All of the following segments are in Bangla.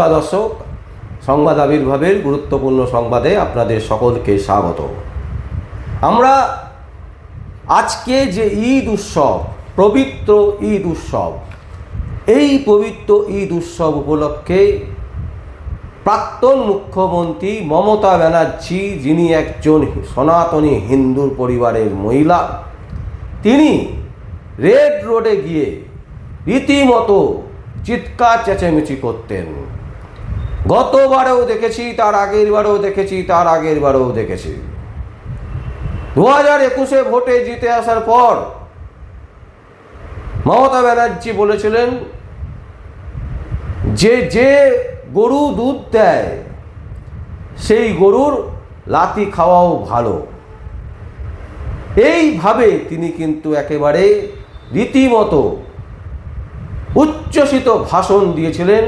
নমস্কার দর্শক, সংবাদ আবির্ভাবের গুরুত্বপূর্ণ সংবাদে আপনাদের সকলকে স্বাগত। আমরা আজকে যে ঈদ উৎসব, পবিত্র ঈদ উৎসব, এই পবিত্র ঈদ উৎসব উপলক্ষে প্রাক্তন মুখ্যমন্ত্রী মমতা ব্যানার্জি, যিনি একজন সনাতনী হিন্দুর পরিবারের মহিলা, তিনি রেড রোডে গিয়ে রীতিমতো চিৎকার চেঁচামেচি করতেন। গতবারেও দেখেছি, তার আগের বারেও দেখেছি, তার আগের বারেও দেখেছি। 2021-এ ভোটে জিতে আসার পর মমতা ব্যানার্জি বলেছিলেন যে গরু দুধ দেয় সেই গরুর লাথি খাওয়াও ভালো। এইভাবে তিনি কিন্তু একেবারে রীতিমতো উচ্ছ্বসিত ভাষণ দিয়েছিলেন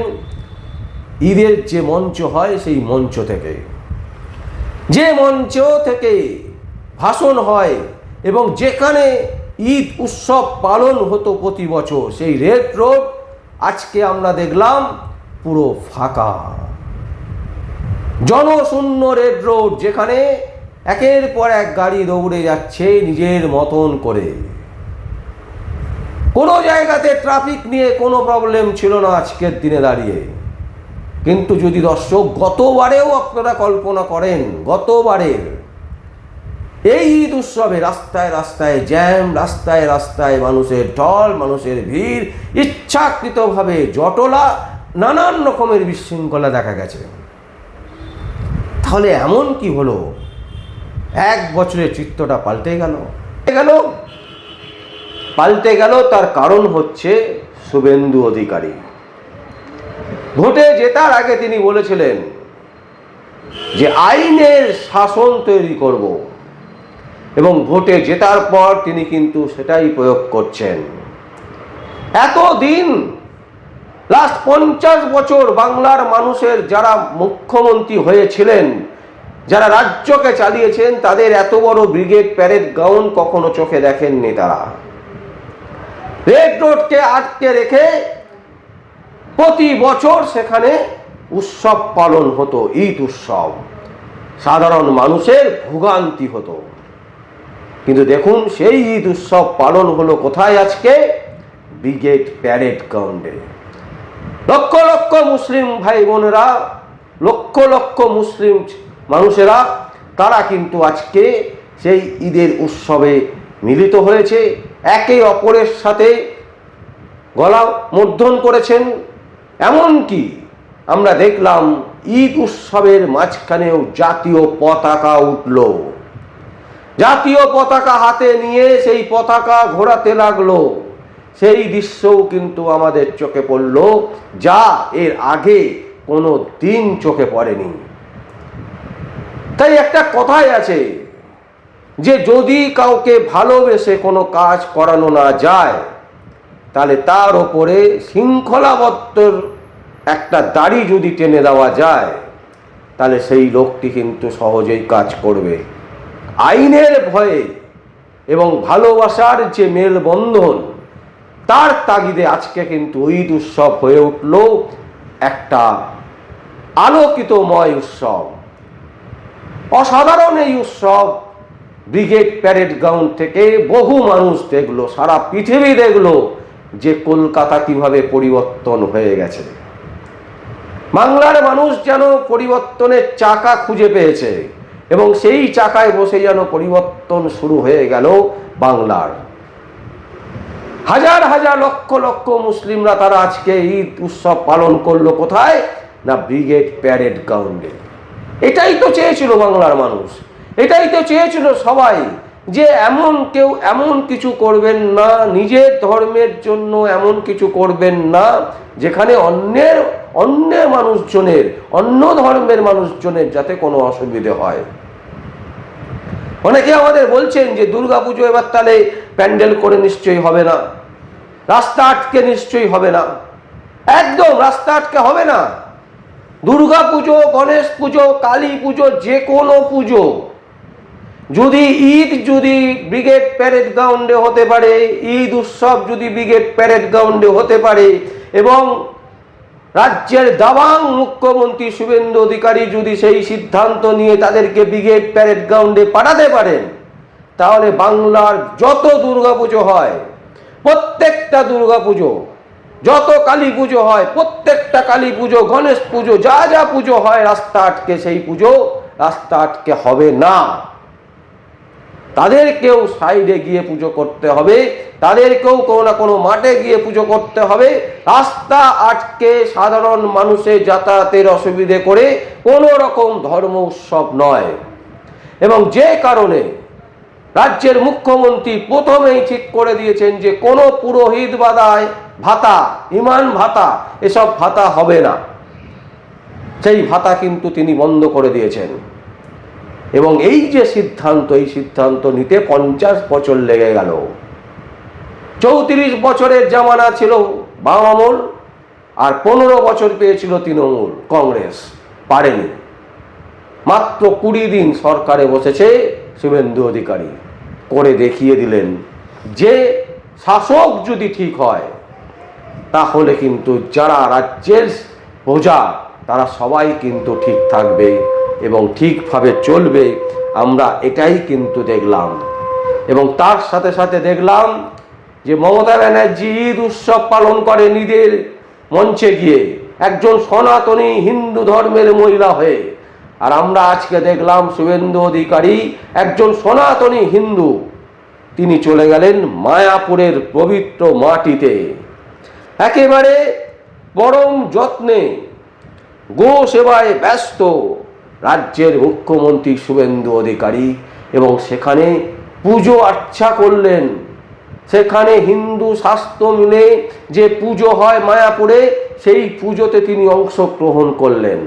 ঈদের যে মঞ্চ হয় সেই মঞ্চ থেকে। যে মঞ্চ থেকে ভাষণ হয় এবং যেখানে ঈদ উৎসব পালন হতো প্রতি বছর, সেই রেড রোড আজকে আমরা দেখলাম পুরো ফাঁকা, জনশূন্য রেড রোড, যেখানে একের পর এক গাড়ি দৌড়ে যাচ্ছে নিজের মতন করে। কোনো জায়গাতে ট্রাফিক নিয়ে কোনো প্রবলেম ছিল না আজকের দিনে দাঁড়িয়ে। কিন্তু যদি দর্শক গতবারেও আপনারা কল্পনা করেন, গতবারের এই ঈদ উৎসবে রাস্তায় রাস্তায় জ্যাম, রাস্তায় রাস্তায় মানুষের ঢল, মানুষের ভিড়, ইচ্ছাকৃতভাবে জটলা, নানান রকমের বিশৃঙ্খলা দেখা গেছে। তাহলে এমন কি হলো, এক বছরের চিত্রটা পাল্টে গেল? তার কারণ হচ্ছে শুভেন্দু অধিকারী। ভোটে জেতার আগে তিনি বলেছিলেন যে আইনের শাসন তৈরি করব, এবং ভোটে জেতার পর তিনি কিন্তু সেটাই প্রয়োগ করছেন। এতদিন লাস্ট 50 বছর বাংলার মানুষের যারা মুখ্যমন্ত্রী হয়েছিলেন, যারা রাজ্যকে চালিয়েছেন, তাদের এত বড় ব্রিগেড প্যারেড গ্রাউন্ড কখনো চোখে দেখেননি তারা। রেড রোডকে আটকে রেখে প্রতি বছর সেখানে উৎসব পালন হতো, ঈদ উৎসব। সাধারণ মানুষের ভোগান্তি হতো। কিন্তু দেখুন, সেই ঈদ উৎসব পালন হলো কোথায় আজকে? ব্রিগেড প্যারেড গ্রাউন্ডে। লক্ষ লক্ষ মুসলিম ভাই বোনেরা, লক্ষ লক্ষ মুসলিম মানুষেরা, তারা কিন্তু আজকে সেই ঈদের উৎসবে মিলিত হয়েছে, একে অপরের সাথে গলা মর্ধন করেছেন। এমনকি আমরা দেখলাম ঈদ উৎসবের মাঝখানেও জাতীয় পতাকা উঠল। জাতীয় পতাকা হাতে নিয়ে সেই পতাকা ঘোরাতে লাগলো। সেই দৃশ্যও কিন্তু আমাদের চোখে পড়ল, যা এর আগে কোনো দিন চোখে পড়েনি। তাই একটা কথাই আছে যে যদি কাউকে ভালোবেসে কোনো কাজ করানো না যায়, তাহলে তার ওপরে শৃঙ্খলাবদ্ধ একটা দাড়ি যদি টেনে দেওয়া যায়, তাহলে সেই লোকটি কিন্তু সহজেই কাজ করবে। আইনের ভয়ে এবং ভালোবাসার যে মেলবন্ধন, তার তাগিদে আজকে কিন্তু ঈদ উৎসব হয়ে উঠল একটা আলোকিতময় উৎসব। অসাধারণ এই উৎসব ব্রিগেড প্যারেড গ্রাউন্ড থেকে বহু মানুষ দেখলো, সারা পৃথিবী দেখলো যে কলকাতা কিভাবে পরিবর্তন হয়ে গেছে। বাংলার মানুষ যেন পরিবর্তনের চাকা খুঁজে পেয়েছে, এবং সেই চাকায় বসে যেন পরিবর্তন শুরু হয়ে গেল বাংলার। হাজার হাজার লক্ষ লক্ষ মুসলিমরা তারা আজকে ঈদ উৎসব পালন করলো কোথায়? না, ব্রিগেড প্যারেড গ্রাউন্ডে। এটাই তো চেয়েছিল বাংলার মানুষ, এটাই তো চেয়েছিল সবাই, যে কেউ এমন কিছু করবেন না, নিজের ধর্মের জন্য এমন কিছু করবেন না যেখানে অন্য মানুষজনের, অন্য ধর্মের মানুষজনের যাতে কোনো অসুবিধে হয়। অনেকে আমাদের বলছেন যে দুর্গাপুজো এবার তাহলে প্যান্ডেল করে নিশ্চয়ই হবে না, রাস্তা আটকে নিশ্চয়ই হবে না। একদম রাস্তা আটকে হবে না। দুর্গাপুজো, গণেশ পুজো, কালী পুজো, যে কোনো পুজো, যদি ঈদ ব্রিগেড প্যারেড গ্রাউন্ডে হতে পারে, ঈদ উৎসব যদি ব্রিগেড প্যারেড গ্রাউন্ডে হতে পারে, এবং রাজ্যের দাবাং মুখ্যমন্ত্রী শুভেন্দু অধিকারী যদি সেই সিদ্ধান্ত নিয়ে তাদেরকে ব্রিগেড প্যারেড গ্রাউন্ডে পাঠাতে পারেন, তাহলে বাংলার যত দুর্গাপুজো হয়, প্রত্যেকটা দুর্গাপুজো, যত কালী পুজো হয়, প্রত্যেকটা কালী পুজো, গণেশ পুজো, যা যা পুজো হয় রাস্তা আটকে, সেই পুজো রাস্তা আটকে হবে না। তাদেরকেও সাইডে গিয়ে পুজো করতে হবে, তাদেরকেও কোনো না কোনো মাঠে গিয়ে পুজো করতে হবে। রাস্তা আটকে সাধারণ মানুষের যাতায়াতের অসুবিধে করে কোনো রকম ধর্ম উৎসব নয়। এবং যে কারণে রাজ্যের মুখ্যমন্ত্রী প্রথমেই ঠিক করে দিয়েছেন যে কোনো পুরোহিত বাদায় ভাতা, ইমান ভাতা, এসব ভাতা হবে না। সেই ভাতা কিন্তু তিনি বন্ধ করে দিয়েছেন। এবং এই যে সিদ্ধান্ত, এই সিদ্ধান্ত নিতে 50 বছর লেগে গেল। 34 বছরের জামানা ছিল বাম আমল, আর 15 বছর পেয়েছিল তৃণমূল কংগ্রেস, পারেনি। মাত্র 20 দিন সরকারে বসেছে শুভেন্দু অধিকারী, করে দেখিয়ে দিলেন যে শাসক যদি ঠিক হয়, তাহলে কিন্তু যারা রাজ্যের প্রজা তারা সবাই কিন্তু ঠিক থাকবে এবং ঠিকভাবে চলবে। আমরা এটাই কিন্তু দেখলাম। এবং তার সাথে সাথে দেখলাম যে মমতা ব্যানার্জি ঈদ উৎসব পালন করে নিজের মঞ্চে গিয়ে, একজন সনাতনী হিন্দু ধর্মের মহিলা হয়ে। আর আমরা আজকে দেখলাম শুভেন্দু অধিকারী একজন সনাতনী হিন্দু, তিনি চলে গেলেন মায়াপুরের পবিত্র মাটিতে, একেবারে পরম যত্নে গো সেবায় ব্যস্ত রাজ্যের মুখ্যমন্ত্রী শুভেন্দু অধিকারী। এবং সেখানে পুজো আর্চা করলেন। সেখানে হিন্দু শাস্ত্র মিলে যে পুজো হয় মায়াপুরে, সেই পুজোতে তিনি অংশগ্রহণ করলেন।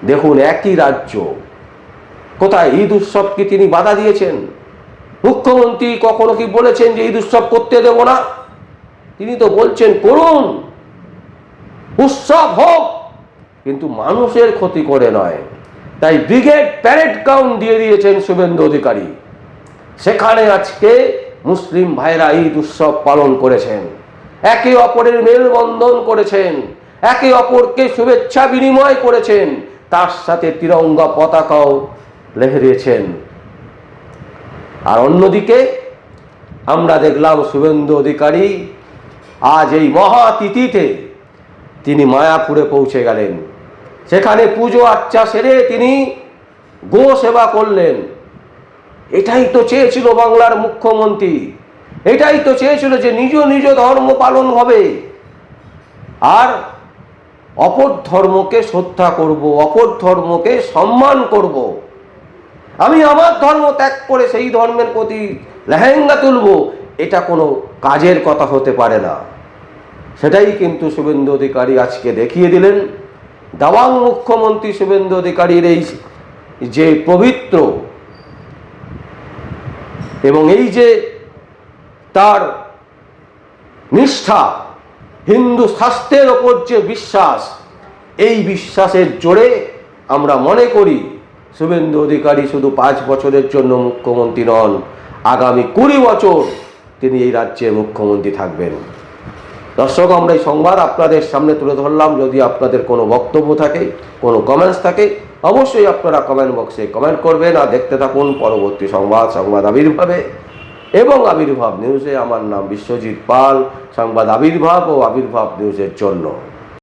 দেখুন, একই রাজ্য, কোথায় ঈদ উৎসব কি তিনি বাধা দিয়েছেন? মুখ্যমন্ত্রী কখনো কি বলেছেন যে ঈদ উৎসব করতে দেব না? তিনি তো বলছেন করুন, উৎসব হোক, কিন্তু মানুষের ক্ষতি করে নয়। তাই ব্রিগেড প্যারেড গ্রাউন্ড দিয়ে দিয়েছেন শুভেন্দু অধিকারী। সেখানে আজকে মুসলিম ভাইরা ঈদ উৎসব পালন করেছেন, একে অপরের মেলবন্ধন করেছেন, একে অপরকে শুভেচ্ছা বিনিময় করেছেন, তার সাথে তিরঙ্গা পতাকাও লহরিয়েছেন। আর অন্যদিকে আমরা দেখলাম শুভেন্দু অধিকারী আজ এই মহাতিথিতে তিনি মায়াপুরে পৌঁছে গেলেন। সেখানে পুজো আর্চা সেরে তিনি গো সেবা করলেন। এটাই তো চেয়েছিল বাংলার মুখ্যমন্ত্রী, এটাই তো চেয়েছিল যে নিজ নিজ ধর্ম পালন হবে, আর অপর ধর্মকে শ্রদ্ধা করব, অপর ধর্মকে সম্মান করব। আমি আমার ধর্ম ত্যাগ করে সেই ধর্মের প্রতি লেহেঙ্গা তুলব, এটা কোনো কাজের কথা হতে পারে না। সেটাই কিন্তু শুভেন্দু অধিকারী আজকে দেখিয়ে দিলেন। দাবাং মুখ্যমন্ত্রী শুভেন্দু অধিকারীর এই যে পবিত্র এবং এই যে তার নিষ্ঠা, হিন্দু শাস্ত্রের ওপর যে বিশ্বাস, এই বিশ্বাসের জোরে আমরা মনে করি শুভেন্দু অধিকারী শুধু 5 বছরের জন্য মুখ্যমন্ত্রী নন, আগামী 20 বছর তিনি এই রাজ্যের মুখ্যমন্ত্রী থাকবেন। দর্শক, আমরা এই সংবাদ আপনাদের সামনে তুলে ধরলাম। যদি আপনাদের কোনো বক্তব্য থাকে, কোনো কমেন্টস থাকে, অবশ্যই আপনারা কমেন্ট বক্সে কমেন্ট করবেন। আর দেখতে থাকুন পরবর্তী সংবাদ আবির্ভাবে এবং আবির্ভাব নিউজে। আমার নাম বিশ্বজিৎ পাল, সংবাদ আবির্ভাব ও আবির্ভাব নিউজের জন্য।